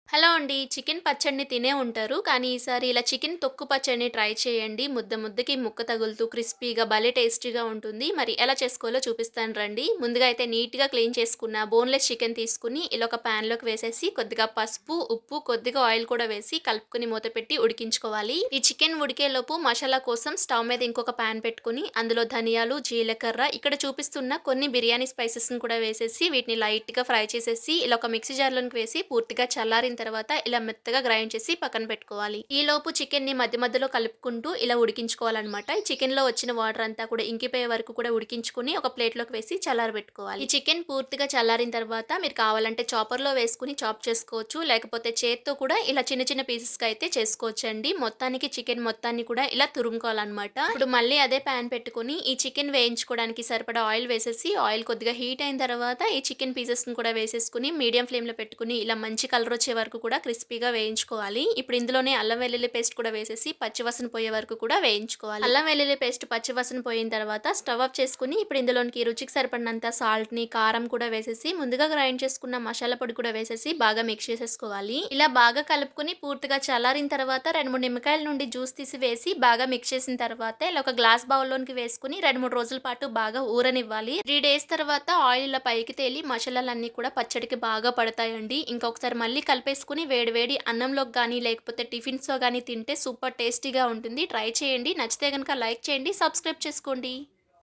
Hello అండి. Chicken పచ్చడిని తినే ఉంటారు. కానీ ఈసారి ఇలా చికెన్ తొక్కు పచ్చడిని ట్రై చేయండి. ముద్ద ముద్దకి ముక్క తగులుతూ క్రిస్పీగా భలే టేస్టీగా ఉంటుంది. మరి ఎలా చేసుకోవాలో చూపిస్తాను రండి. ముందుగా అయితే నీట్‌గా క్లీన్ చేసుకున్న బోన్‌లెస్ చికెన్ తీసుకొని ఇలా ఒక పాన్‌లోకి వేసేసి కొద్దిగా పసుపు, ఉప్పు, కొద్దిగా ఆయిల్ కూడా వేసి కలుపుకొని మూత పెట్టి ఉడికించుకోవాలి. ఈ చికెన్ ఉడికేలోపు మసాలా కోసం స్టవ్ మీద ఇంకొక పాన్ పెట్టుకొని అందులో ధనియాలు, జీలకర్ర ఇక్కడ చూపిస్తున్న కొన్ని బిర్యానీ స్పైసెస్‌ని కూడా వేసేసి వీటిని లైట్‌గా ఫ్రై చేసేసి ఇలా ఒక మిక్సీ జార్‌లోకి వేసి పూర్తిగా చల్లారిన తర్వాత ఇలా మెత్తగా గ్రైండ్ చేసి పక్కన పెట్టుకోవాలి. ఈలోపు చికెన్‌ని మధ్య మధ్యలో కలుపుకుంటూ ఇలా ఉడికించుకోవాలనమాట. ఈ చికెన్‌లో వచ్చిన వాటర్ అంతా కూడా ఇంకిపోయే వరకు కూడా ఉడికించుకొని ఒక ప్లేట్‌లోకి వేసి చల్లారబెట్టుకోవాలి. ఈ చికెన్ పూర్తిగా చల్లారిన తర్వాత మీరు కావాలంటే చాపర్‌లో వేసుకొని చాప్ చేసుకోవచ్చు. లేకపోతే చేత్తో కూడా ఇలా చిన్న చిన్న పీసెస్‌గా అయితే చేసుకోవచ్చండి. మొత్తానికి చికెన్ మొత్తాన్ని కూడా ఇలా తురుముకోవాలనమాట. ఇప్పుడు మళ్ళీ అదే పాన్ పెట్టుకొని ఈ చికెన్ వేయించుకోవడానికి సరిపడా ఆయిల్ వేసేసి ఆయిల్ కొద్దిగా హీట్ అయిన తర్వాత ఈ చికెన్ పీసెస్‌ని కూడా వేసేసుకొని మీడియం ఫ్లేమ్‌లో పెట్టుకొని ఇలా మంచి కలర్ వచ్చే వరకు కూడా క్రిస్పీగా వేయించుకోవాలి. ఇప్పుడు ఇందులోనే అల్లం వెల్లుల్లి పేస్ట్ కూడా వేసేసి పచ్చివాసన పోయే వరకు కూడా వేయించుకోవాలి. అల్లం వెల్లుల్లి పేస్ట్ పచ్చివాసన పోయిన తర్వాత స్టవ్ ఆఫ్ చేసుకొని ఇప్పుడు ఇందులోనికి రుచికి సరిపడినంత సాల్ట్‌ని, కారం కూడా వేసేసి ముందుగా గ్రైండ్ చేసుకున్న మసాలా పొడి కూడా వేసేసి బాగా మిక్స్ చేసేసుకోవాలి. ఇలా బాగా కలుపుకొని పూర్తిగా చల్లారిన తర్వాత 2, 3 నిమ్మకాయల నుండి జ్యూస్ తీసి వేసి బాగా మిక్స్ చేసిన తర్వాత ఇలా ఒక గ్లాస్ బౌల్‌లోనికి వేసుకొని 2, 3 రోజుల పాటు బాగా ఊరనివ్వాలి. 3 డేస్ తర్వాత ఆయిల్ ఇలా పైకి తేలి మసాలాలన్నీ కూడా పచ్చడికి బాగా పడతాయండి. ఇంకొకసారి మళ్ళీ కలిపేసుకొని వేడి వేడి అన్నంలోకి గానీ, లేకపోతే టిఫిన్స్‌లో గానీ తింటే సూపర్ టేస్టీగా ఉంటుంది. ట్రై చేయండి. నచ్చితే గనుక లైక్ చేయండి. సబ్స్క్రైబ్ చేసుకోండి.